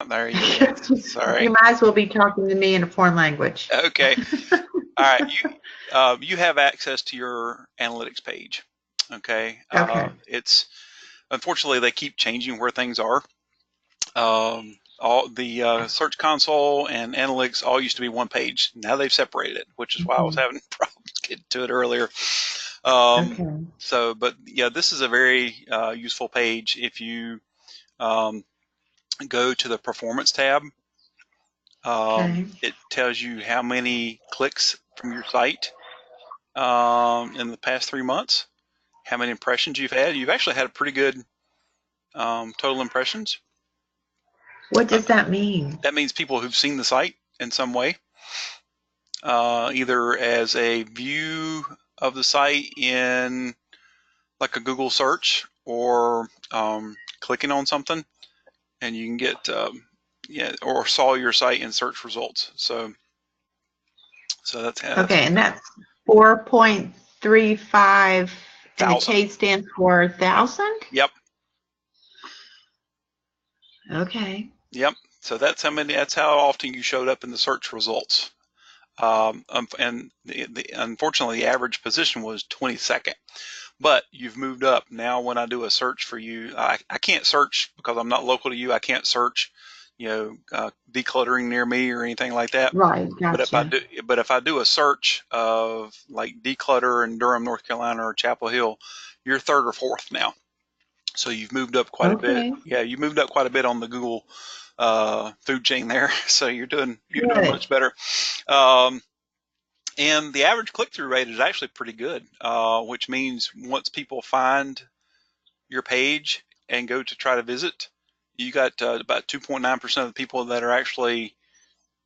There you go. Sorry. You might as well be talking to me in a foreign language. Okay. All right. You have access to your analytics page. Okay. Okay. It's unfortunately they keep changing where things are. All the Search Console and analytics all used to be one page. Now they've separated it, which is why I was Mhm. having problems getting to it earlier. Um, Okay. but yeah, this is a very useful page if you um, go to the performance tab. Okay. It tells you how many clicks from your site in the past 3 months, how many impressions you've had. You've actually had a pretty good total impressions. What Uh, does that mean? that means people who've seen the site in some way, either as a view of the site in like a Google search or clicking on something, and you can get yeah, or saw your site in search results. So that's Okay, and that's 4.35, and the 1,000. K stands for 1,000? Yep, Okay. yep. So that's how many. That's how often you showed up in the search results. And unfortunately, the average position was 22nd. But you've moved up. Now when I do a search for you, I can't search because I'm not local to you. I can't search, decluttering near me or anything like that. Right, But gotcha. if I do a search of like declutter in Durham, North Carolina, or Chapel Hill, you're third or fourth now. So you've moved up quite a bit. Okay, Yeah, you moved up quite a bit on the Google food chain there. So you're doing good. much better. Um, and the average click-through rate is actually pretty good, which means once people find your page and go to try to visit, you got about 2.9% of the people that are actually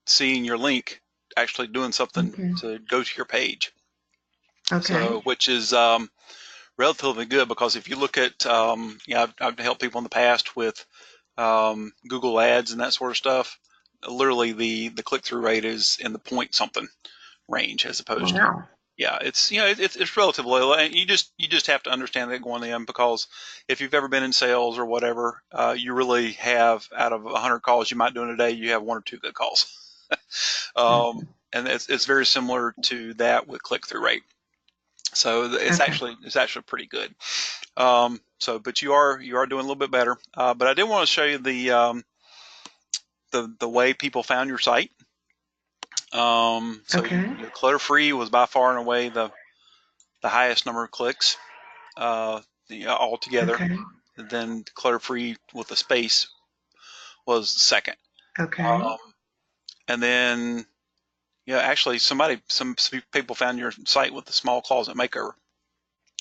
seeing your link actually doing something Okay. to go to your page. Okay. So, which is relatively good because if you look at, I've helped people in the past with Google Ads and that sort of stuff. Literally, the click through rate is in the point something range as opposed to, Wow. yeah, it's relatively low, and you just have to understand that going in, because if you've ever been in sales or whatever, you really have, out of 100 calls you might do in a day, you have one or two good calls. Okay. And it's very similar to that with click through rate. So Okay. it's actually pretty good. But you are doing a little bit better. But I did want to show you the way people found your site. Okay. Clutter free was by far and away the highest number of clicks altogether. Okay. And then clutter free with a space was second. Okay. Um, and then actually some people found your site with the small closet makeover,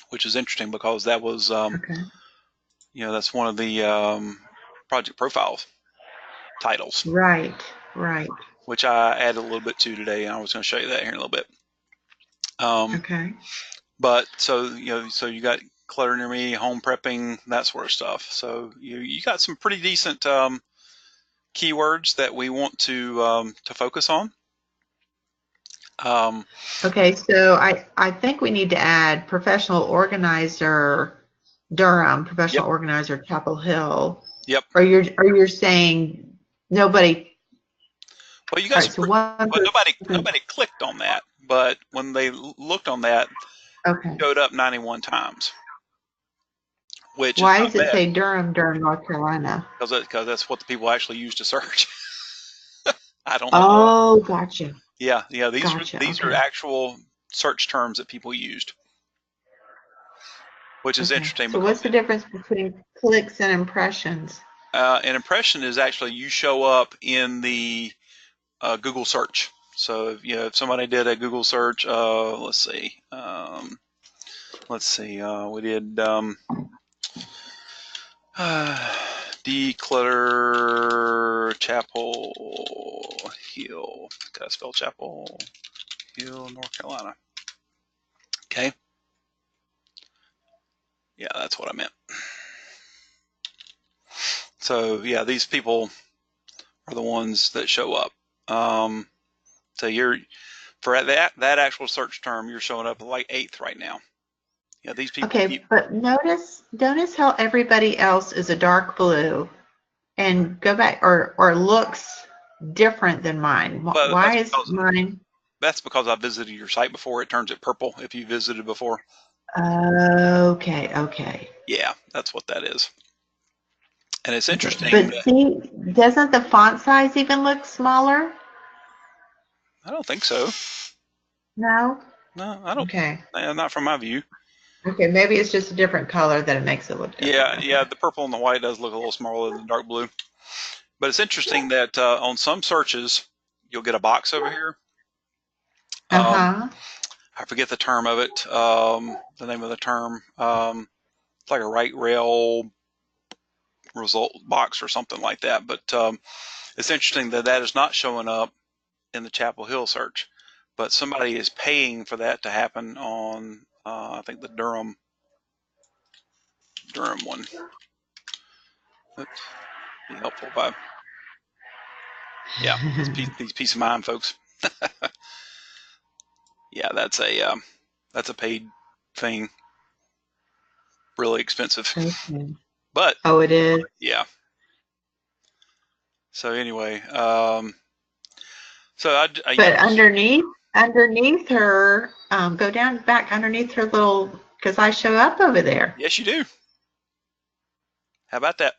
which is interesting because that was Okay. that's one of the project profiles titles, Right. Right. which I added a little bit to today, and I was going to show you that here in a little bit. Um, Okay. but so you got clutter near me, home prepping, that sort of stuff. So you got some pretty decent keywords that we want to focus on. Um, Okay, so I think we need to add professional organizer Durham, yep, professional organizer Chapel Hill. yep. Or you're saying nobody. Well, you All got right, some. so one Well, person. nobody clicked on that, but when they looked on that, Okay. showed up 91 times, which is Why not does it bad say Durham, Durham, North Carolina? because that's what the people actually use to search. I don't know why. Oh, gotcha. Yeah. Gotcha. These are Okay. actual search terms that people used, which is Okay. interesting So because what's the difference between clicks and impressions? an impression is actually you show up in the Google search. So if somebody did a Google search, let's see, we did declutter Chapel Hill. Did I spell Chapel Hill, North Carolina? Okay, yeah, that's what I meant. So yeah, these people are the ones that show up. Um, so you're for that actual search term, you're showing up like eighth right now. Yeah, these people Okay, keep. but notice how everybody else is a dark blue and go back, or looks different than mine? But Why is mine? that's because I visited your site before. It turns it purple if you visited before. Okay, okay. Yeah, that's what that is. And it's Okay. interesting But that see, doesn't the font size even look smaller? I don't think so. No? No, I don't. Okay. Not from my view. Okay, maybe it's just a different color that it makes it look different. Yeah, Okay. yeah, the purple and the white does look a little smaller than the dark blue. But it's interesting that on some searches, you'll get a box over here. Um, Uh-huh. I forget the term of it, the name of the term. It's like a right rail result box or something like that. But it's interesting that that is not showing up in the Chapel Hill search, but somebody is paying for that to happen on, I think, the Durham one. Oops, be helpful if I, yeah, these peace of mind folks. Yeah, that's a paid thing, really expensive, Okay. but Oh, it is. yeah. So anyway, so I But use, underneath her, go down back underneath her little, because I show up over there. yes, you do. How about that?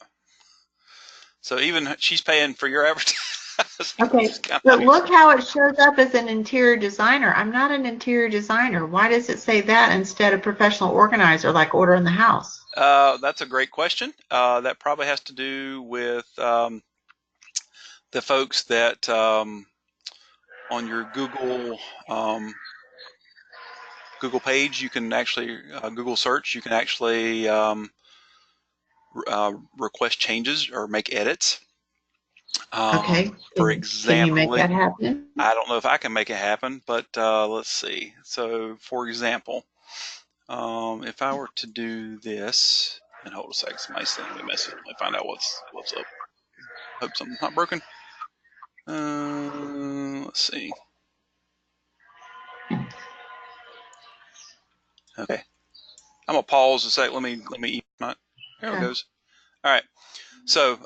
So even she's paying for your advertising. Okay, It's kind of but look how it shows up as an interior designer. I'm not an interior designer. Why does it say that instead of professional organizer like order in the house? that's a great question. That probably has to do with the folks that on your um, Google page, you can actually Google search. You can actually request changes or make edits. Okay, For can you make example, that happen? I don't know if I can make it happen, but let's see. So, for example, if I were to do this, and hold a second, somebody's sending me a message. Let me find out what's up. Hope something's not broken. Let's see. Okay, I'm gonna pause a sec. Let me. Not, there it Okay. goes. All right. So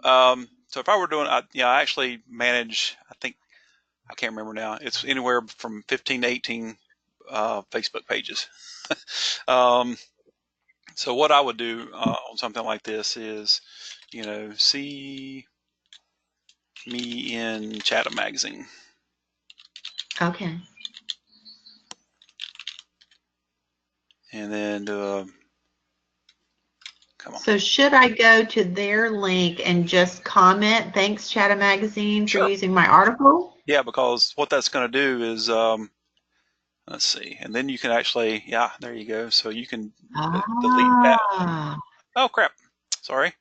if I were doing, I actually manage. I think I can't remember now. It's anywhere from 15 to 18 Facebook pages. Um, so what I would do on something like this is, see me in Chatham Magazine, Okay. and then come on. So should I go to their link and just comment, thanks Chatham Magazine for Sure. using my article? Yeah, because what that's going to do is, let's see, and then you can actually, yeah, there you go. So you can delete that. Ah. Oh crap! Sorry,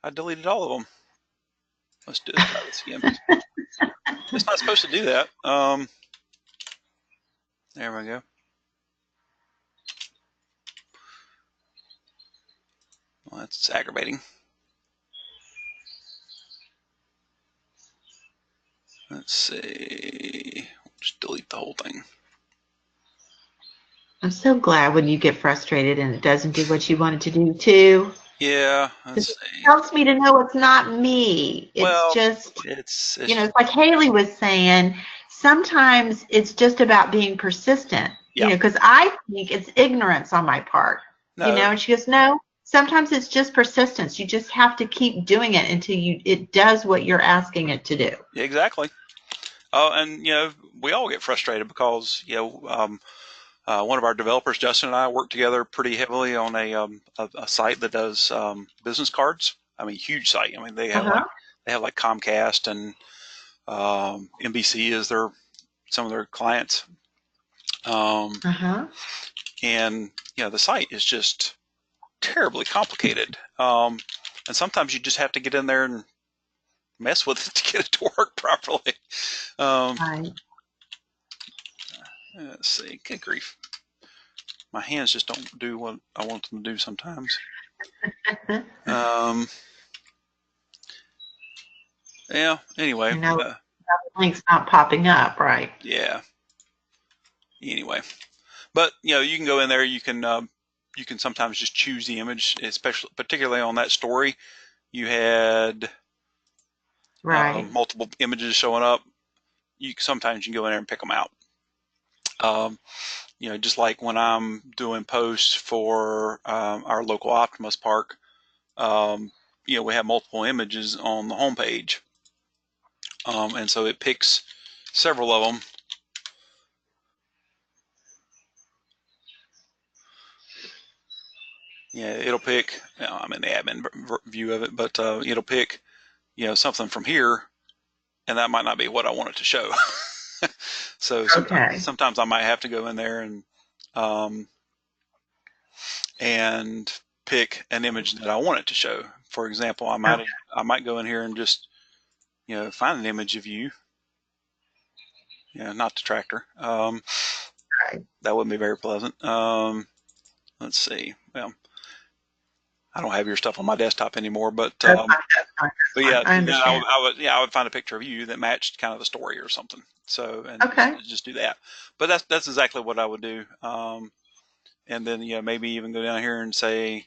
I deleted all of them. Let's try this again. It's not supposed to do that. There we go. Well, that's aggravating. Let's see. Just delete the whole thing. I'm so glad when you get frustrated and it doesn't do what you want it to do too. Yeah, Because let's it see. helps me to know it's not me. It's Well, just, it's it's like Haley was saying, sometimes it's just about being persistent, yeah. because I think it's ignorance on my part, No, and she goes, no, sometimes it's just persistence. You just have to keep doing it until it does what you're asking it to do. exactly. Oh, and we all get frustrated because one of our developers, Justin, and I work together pretty heavily on a site that does business cards. I mean, huge site. I mean, Uh-huh. they have like Comcast and NBC as some of their clients. Um, Uh-huh. and the site is just terribly complicated. And sometimes you just have to get in there and mess with it to get it to work properly. Um, Right. let's see. Good grief. My hands just don't do what I want them to do sometimes. Um, yeah, anyway. I know the link's not popping up, right? Yeah, anyway. But, you can go in there. You can sometimes just choose the image, especially, particularly on that story. You had Right. multiple images showing up, sometimes you can go in there and pick them out. Just like when I'm doing posts for our local Optimus Park, we have multiple images on the homepage, and so it picks several of them. Yeah, it'll pick. I'm in the admin view of it, but it'll pick, something from here, and that might not be what I want it to show. So Okay. sometimes I might have to go in there um, and pick an image that I want it to show. For example, Okay. I might go in here and just find an image of you. Not the tractor. Right. That wouldn't be very pleasant. Let's see. Well, I don't have your stuff on my desktop anymore, but That's fine. That's fine. but That's fine. yeah, I then understand. I would find a picture of you that matched kind of the story or something. So and Okay. just do that. But that's exactly what I would do. And then maybe even go down here and say,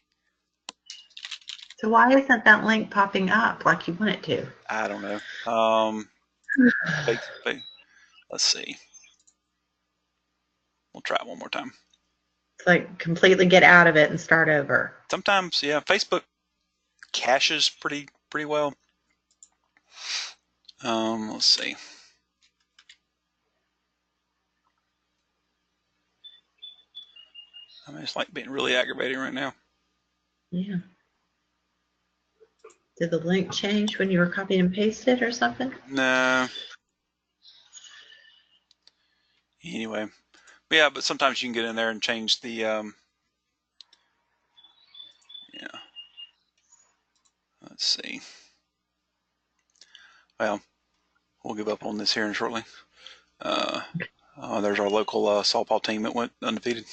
So why isn't that link popping up like you want it to? I don't know. Let's see. We'll try it one more time. It's like completely get out of it and start over. Sometimes, yeah, Facebook caches pretty well. Let's see. I mean, it's like being really aggravating right now. Yeah. Did the link change when you were copying and pasted or something? No. Anyway, yeah, but sometimes you can get in there and change the yeah. Let's see. Well, we'll give up on this here in shortly. There's our local softball team that went undefeated.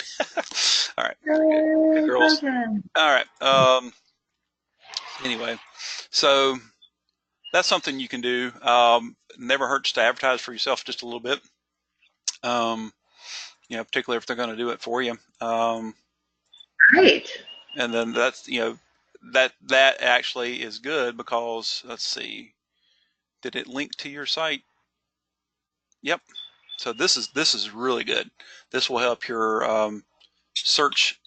All right, good girls. All right. Anyway, so that's something you can do. Never hurts to advertise for yourself just a little bit. Particularly if they're going to do it for you. Great. And then that's that actually is good because let's see, did it link to your site? Yep. So this is really good. This will help your search,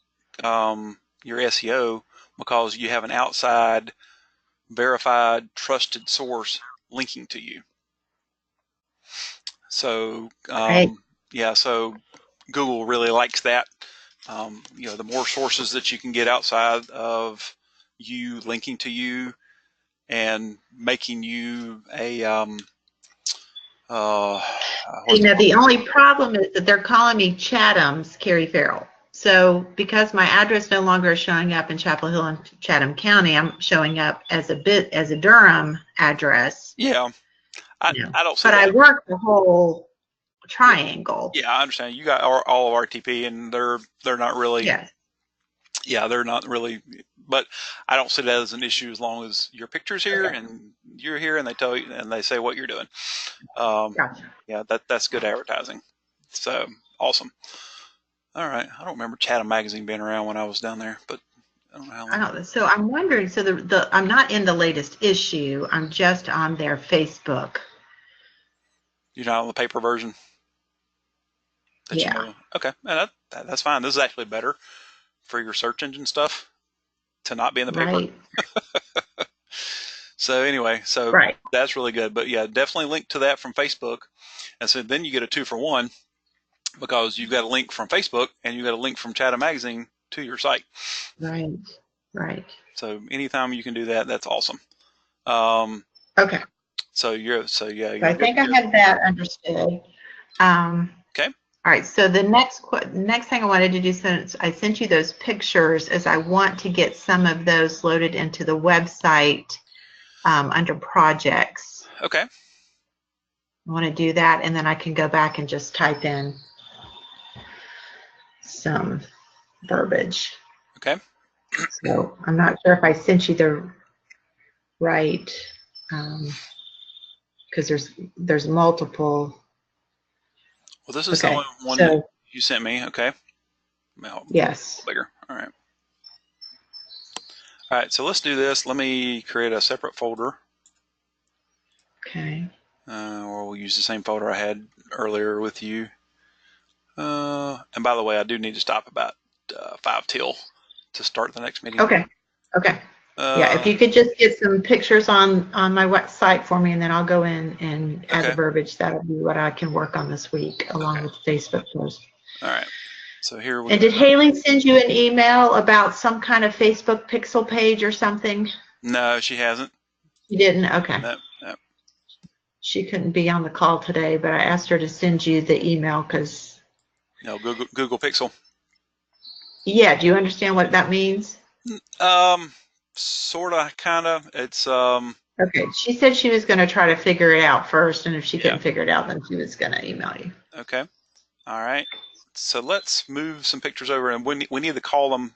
your SEO, because you have an outside, verified, trusted source linking to you. So Right. yeah, so Google really likes that. The more sources that you can get outside of you linking to you and making you a what's it Now, called? the only problem is that they're calling me Chatham's Carrie Farrell. So because my address no longer is showing up in Chapel Hill and Chatham County, I'm showing up as a Durham address. Yeah, Yeah. I don't see But that. I work the whole Yeah, triangle. yeah, I understand. You got all of RTP, and they're not really. Yes. Yeah, they're not really. But I don't see that as an issue as long as your picture's here Okay. and you're here, and they tell you and they say what you're doing. Um, Gotcha. yeah, that's good advertising. So awesome. All right, I don't remember Chatham Magazine being around when I was down there, but I don't know how I long. don't. So I'm wondering. So I'm not in the latest issue. I'm just on their Facebook. You're not on the paper version that you Yeah. know. Okay, that's fine. This is actually better for your search engine stuff to not be in the paper. Right. So anyway, so Right. that's really good. But yeah, definitely link to that from Facebook, and so then you get a 2-for-1 because you've got a link from Facebook and you've got a link from Chatham Magazine to your site. Right. Right. So anytime you can do that, that's awesome. Um, Okay. so yeah, So you're I good think I there. have that understood. Okay. All right. So the next thing I wanted to do, since I sent you those pictures, is I want to get some of those loaded into the website under projects. Okay. I want to do that, and then I can go back and just type in some verbiage. Okay. So I'm not sure if I sent you the right, because there's multiple. Well, this is the Okay. only one that So you sent me. Okay. Well, yes. bigger. All right. All right. So let's do this. Let me create a separate folder. Okay. Or we'll use the same folder I had earlier with you. And by the way, I do need to stop about 5 till to start the next meeting. Okay. Okay. Yeah, if Uh, you could just get some pictures on my website for me, and then I'll go in and add the okay. verbiage. That'll be what I can work on this week, along Okay. with the Facebook post. All right. So here we And go. did Haley send you an email about some kind of Facebook pixel page or something? No, she hasn't. You didn't? Okay. No, no. She couldn't be on the call today, but I asked her to send you the email because, No, Google Pixel. yeah, do you understand what that means? Sorta, kinda. It's Okay, she said she was going to try to figure it out first, and if she yeah. couldn't figure it out, then she was going to email you. Okay. All right. So let's move some pictures over, and we need to call them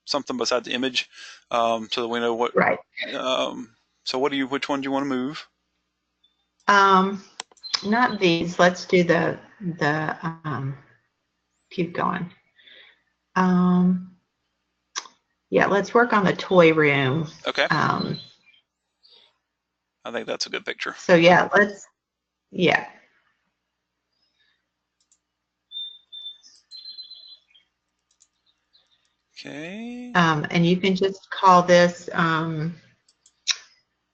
something besides image, so that we know what. Right. So what do you? Which one do you want to move? Not these. Let's do the keep going. Yeah, let's work on the toy room. Okay. I think that's a good picture. So yeah, yeah. Okay. And you can just call this,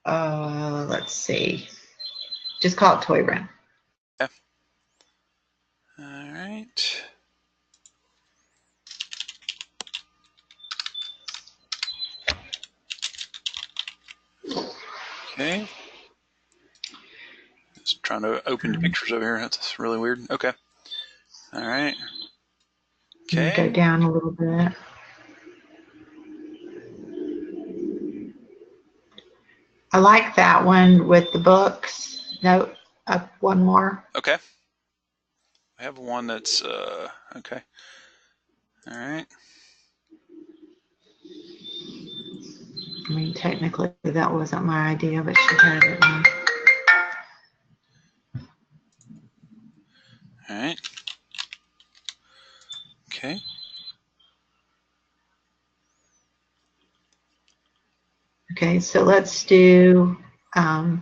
let's see, just call it toy room. Yeah. All right. Okay. Just trying to open the pictures over here. That's really weird. Okay. All right. Go Okay. down a little bit. I like that one with the books. No, up one more. Okay. I have one that's okay. All right. I mean, technically that wasn't my idea, but she had it on. All right. Okay. Okay, so let's do, I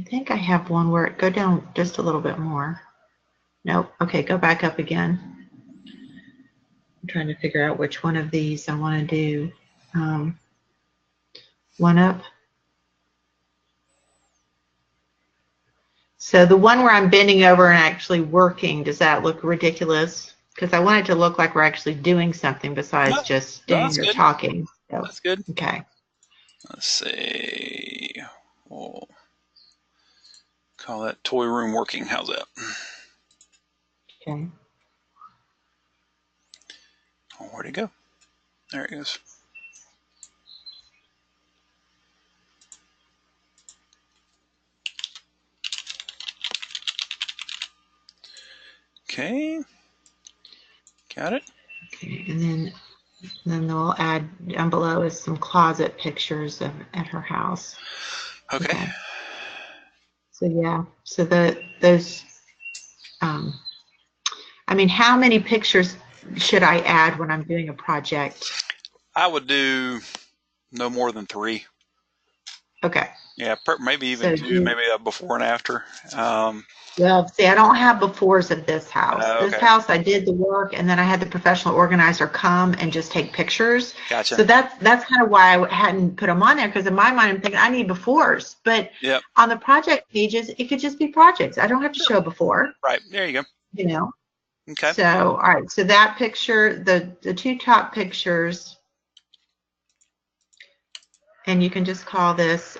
think I have one where it go down just a little bit more. Nope. Okay, go back up again. I'm trying to figure out which one of these I want to do. One up. So the one where I'm bending over and actually working, does that look ridiculous? Because I want it to look like we're actually doing something besides No, just no, standing that's there good. talking. So, That's good. okay. Let's see. We'll call that toy room working. How's that? Okay. Oh, where'd it go? There it goes. Okay. Got it. Okay. And then we'll add down below is some closet pictures of at her house. Okay. Okay. So yeah. So those I mean, how many pictures should I add when I'm doing a project? I would do no more than 3. Okay. Yeah, maybe even So 2, maybe a before and after. well, see, I don't have befores of this house. This Okay. house, I did the work, and then I had the professional organizer come and just take pictures. Gotcha. So that's kind of why I hadn't put them on there, because in my mind, I'm thinking I need befores. But Yep. on the project pages, it could just be projects. I don't have to show before, Right. There you go. you know. Okay. So, all right. So that picture, the two top pictures, and you can just call this.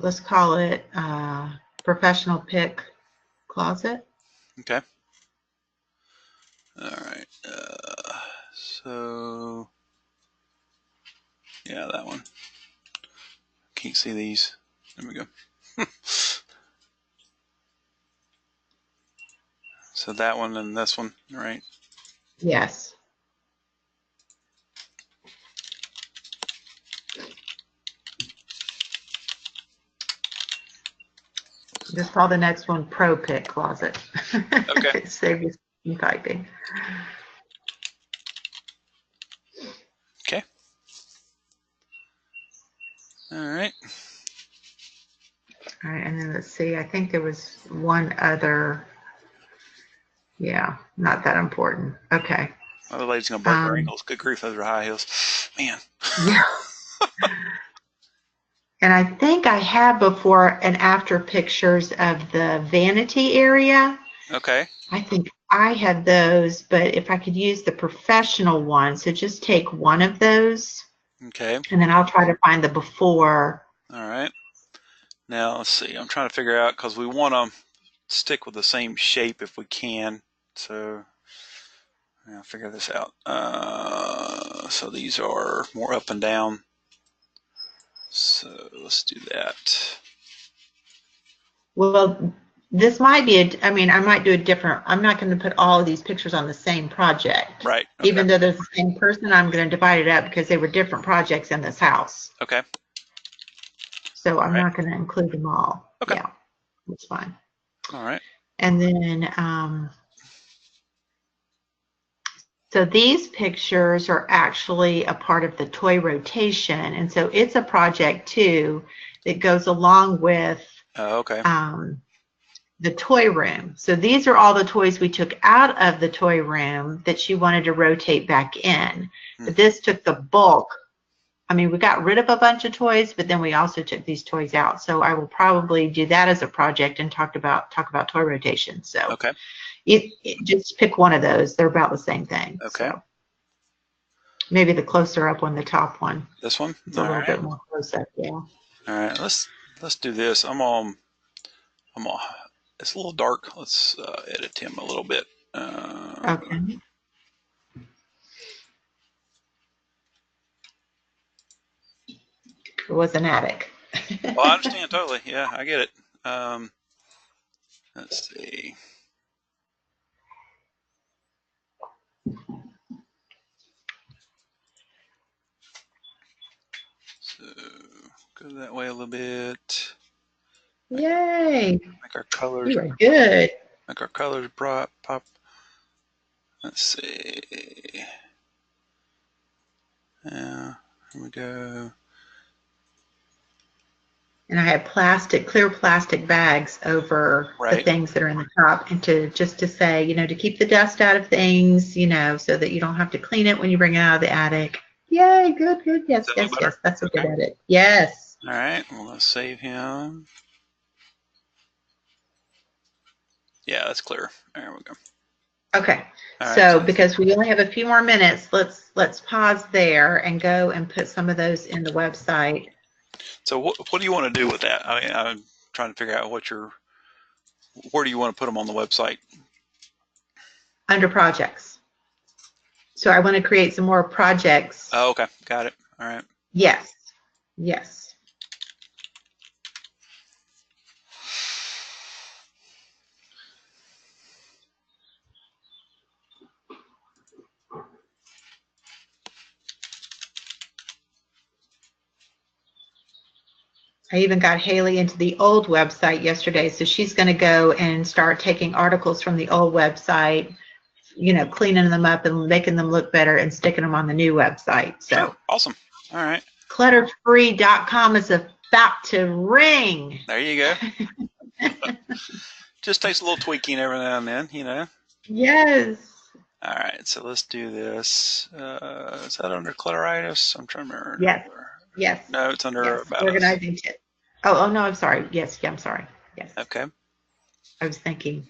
Let's call it professional pick closet. Okay. All right. So yeah, that one. Can't see these. There we go. So that one and this one, right? Yes. Just call the next one Pro Pick Closet. Okay. Save you some typing. Okay. All right. All right, and then let's see. I think there was one other. Yeah, not that important. Okay. Other lady's gonna break her Um, ankles. Good grief, those are high heels. Man. yeah. And I think I have before and after pictures of the vanity area. Okay. I think I have those, but if I could use the professional one, so just take one of those, Okay. and then I'll try to find the before. All right. Now let's see. I'm trying to figure out because we want to stick with the same shape if we can. So I'll figure this out. So these are more up and down. So let's do that. Well, this might be I mean, I might do a different, I'm not going to put all of these pictures on the same project. Right. Okay. Even though they're the same person, I'm going to divide it up because they were different projects in this house. Okay. So All I'm right. not going to include them all. Okay. Yeah, that's fine. All right. And then, so these pictures are actually a part of the toy rotation. And so it's a project too that goes along with Okay. the toy room. So these are all the toys we took out of the toy room that she wanted to rotate back in. But this took the bulk. I mean, we got rid of a bunch of toys, but then we also took these toys out. So I will probably do that as a project and talk about toy rotation. So Okay. just pick one of those. They're about the same thing. Okay. So maybe the closer up one, the top one. This one. It's a little bit more close up. Yeah. All right. Let's do this. I'm on. It's a little dark. Let's edit him a little bit. Okay. It was an attic. Well, I understand totally. Yeah, I get it. Let's see. So go that way a little bit. Yay. Make our colors. You are good. Make our colors pop. Let's see. Yeah. Here we go. And I have clear plastic bags over the Right. things that are in the top, and to say, to keep the dust out of things, so that you don't have to clean it when you bring it out of the attic. Yay, good. Yes, Is that a little better? that's a Okay. good edit. Yes. All right. Well, let's save him. Yeah, that's clear. There we go. Okay. All So right. because we only have a few more minutes, let's pause there and go and put some of those in the website. So what do you want to do with that? I mean, I'm trying to figure out where do you want to put them on the website? Under projects. So I want to create some more projects. Oh, okay. Got it. All right. Yes. I even got Haley into the old website yesterday, so she's going to go and start taking articles from the old website, cleaning them up and making them look better and sticking them on the new website. So Sure. Awesome. All right. clutterfree.com is about to ring. There you go. Just takes a little tweaking every now and then. Yes. All right. So let's do this. Is that under Clutteritis? I'm trying to remember. Yes. No, it's under Yes. About Us. Organizing tips. Oh, no, I'm sorry. Yes, I'm sorry. Yes. Okay. I was thinking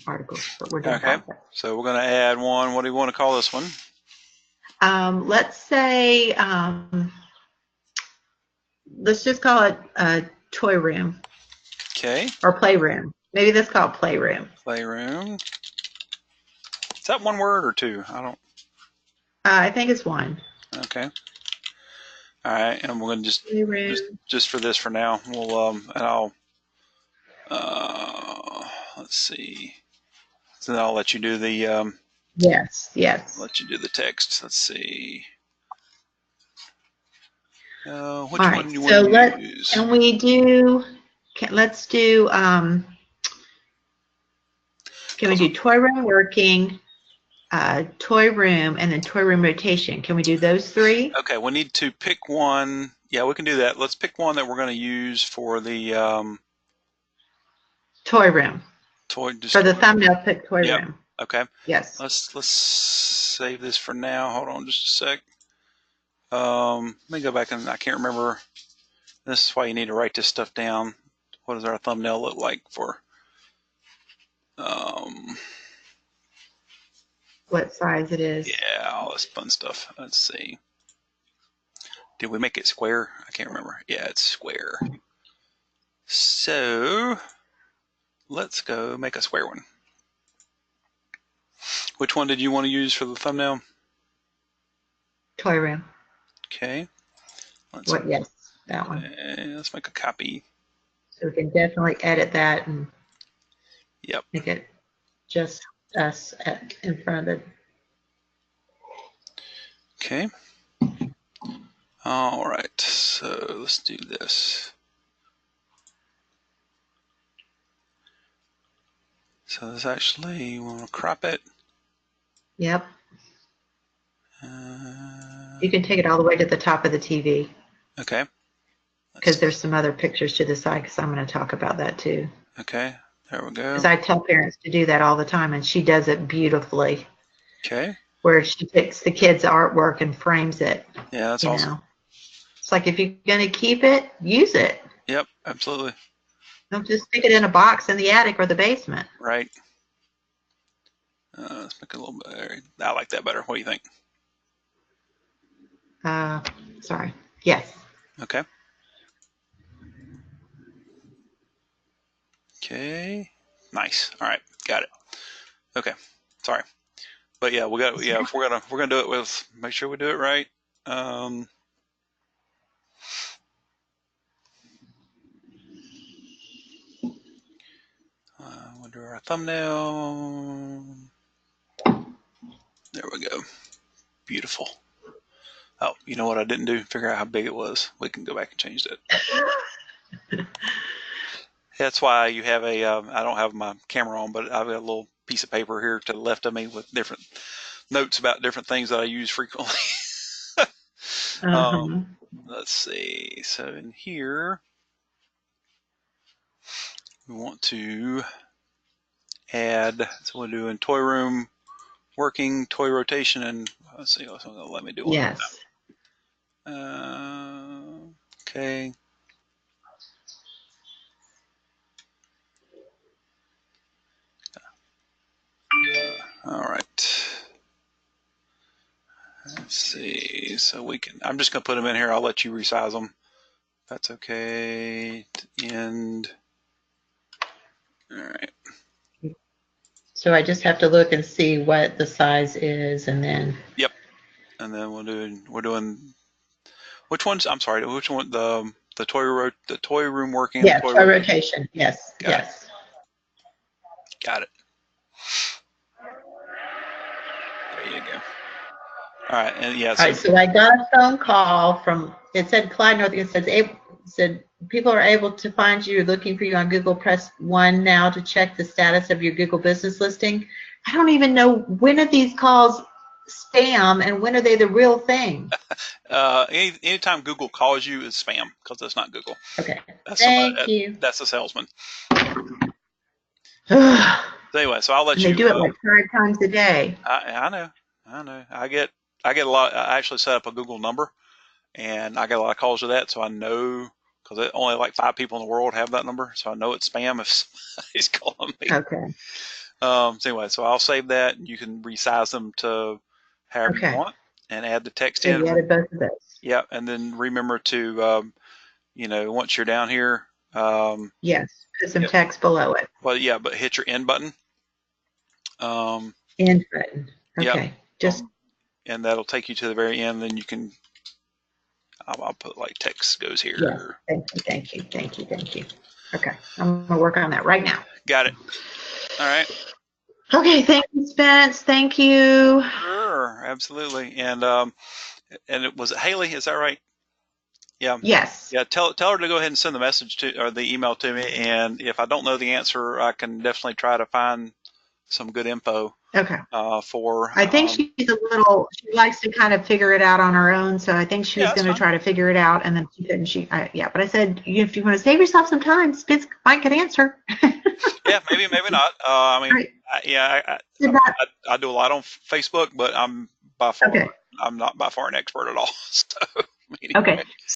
articles, but we're done. Okay. So we're going to add one. What do you want to call this one? Let's say, let's just call it a toy room. Okay. Or playroom. Maybe let's call it playroom. Playroom. Is that one word or two? I don't. I think it's one. Okay. All right, and we're going to just for this for now. We'll and I'll let's see. So then I'll let you do the yes. Let you do the text. Let's see. Which all one right, do you so want to use? Can we do? Let's do. Can we do toy room working, toy room, and then toy room rotation? Can we do those three? Okay, we need to pick one Yeah, we can do that. Let's pick one that we're going to use for the Toy room. toy For the destroy. thumbnail, pick toy Yep. room. Okay. Yes. Let's save this for now. Hold on just a sec. Let me go back and I can't remember. This is why you need to write this stuff down. What does our thumbnail look like for? Um, What size it is. yeah, all this fun stuff. Let's see. Did we make it square? I can't remember. Yeah, it's square. So let's go make a square one. Which one did you want to use for the thumbnail? Toy room. Okay. Let's What? Yes, that one. let's make a copy. So we can definitely edit that and Yep. make it just us in front of it. Okay. All right. So let's do this. So this actually, we want to crop it. Yep. Uh, You can take it all the way to the top of the TV okay. because there's some other pictures to the side because I'm going to talk about that too. Okay. There we go. Because I tell parents to do that all the time and she does it beautifully Okay. where she takes the kids' artwork and frames it. Yeah, that's You awesome. know, it's like if you're going to keep it, use it. Yep, absolutely. Don't just stick it in a box in the attic or the basement. Right. Let's make it a little bit. I like that better. What do you think? Sorry. Yes. Okay. Okay. Nice. All right. Got it. Okay. Sorry. But yeah, if we're gonna do it with, make sure we do it right. We'll do our thumbnail. There we go. Beautiful. Oh, you know what I didn't do? Figure out how big it was. We can go back and change that. That's why you have a, I don't have my camera on, but I've got a little piece of paper here to the left of me with different notes about different things that I use frequently. Uh-huh. Let's see. So in here, we want to add, so we're doing toy room working, toy rotation, and let's see, let me do one. Yes. Okay. All right. Let's see. So we can, I'm just going to put them in here. I'll let you resize them. That's okay. End. All right. So I just have to look and see what the size is and then. Yep. And then we're doing, which one's, I'm sorry, which one, the toy room working. Yeah, The toy toy rotation. rotation. Yes. Got Yes. it. Got it. There you go. All right. And yeah, All right, so I got a phone call from, it said Clyde North, it said people are able to find you, looking for you on Google. Press 1 now to check the status of your Google business listing. I don't even know when are these calls spam and when are they the real thing. anytime Google calls you is spam because that's not Google. Okay, That's thank you. That's a salesman. And So anyway, so I'll let they you. do it like 5 times a day. I know. I get a lot. I actually set up a Google number, and I get a lot of calls to that, so I know because only like 5 people in the world have that number, so I know it's spam if somebody's calling me. Okay. So anyway, so I'll save that, and you can resize them to however you Okay. want, and add the text So in. you added both of those. Yeah, and then remember to, once you're down here. Yes, put some Yep. text below it. Well, yeah, but hit your end button. End button. Yep. Okay. Just and that'll take you to the very end. Then you can, I'll put like text goes here. yes. Thank you. Okay, I'm gonna work on that right now. Got it. All right. Okay, thank you, Spence. Thank you. Sure, absolutely. And it was Haley. Is that right? Yeah. Yes. Yeah. Tell her to go ahead and send the message to or the email to me. And if I don't know the answer, I can definitely try to find some good info. Okay. for I think she's a little, she likes to kind of figure it out on her own. So I think she yeah, was that's going to fine. try to figure it out and then she couldn't. Yeah, but I said, if you want to save yourself some time, Spence might could answer. Yeah, maybe not. I mean, Right. yeah, Did not, I do a lot on Facebook, but by far okay. I'm not by far an expert at all. So Okay. anyway,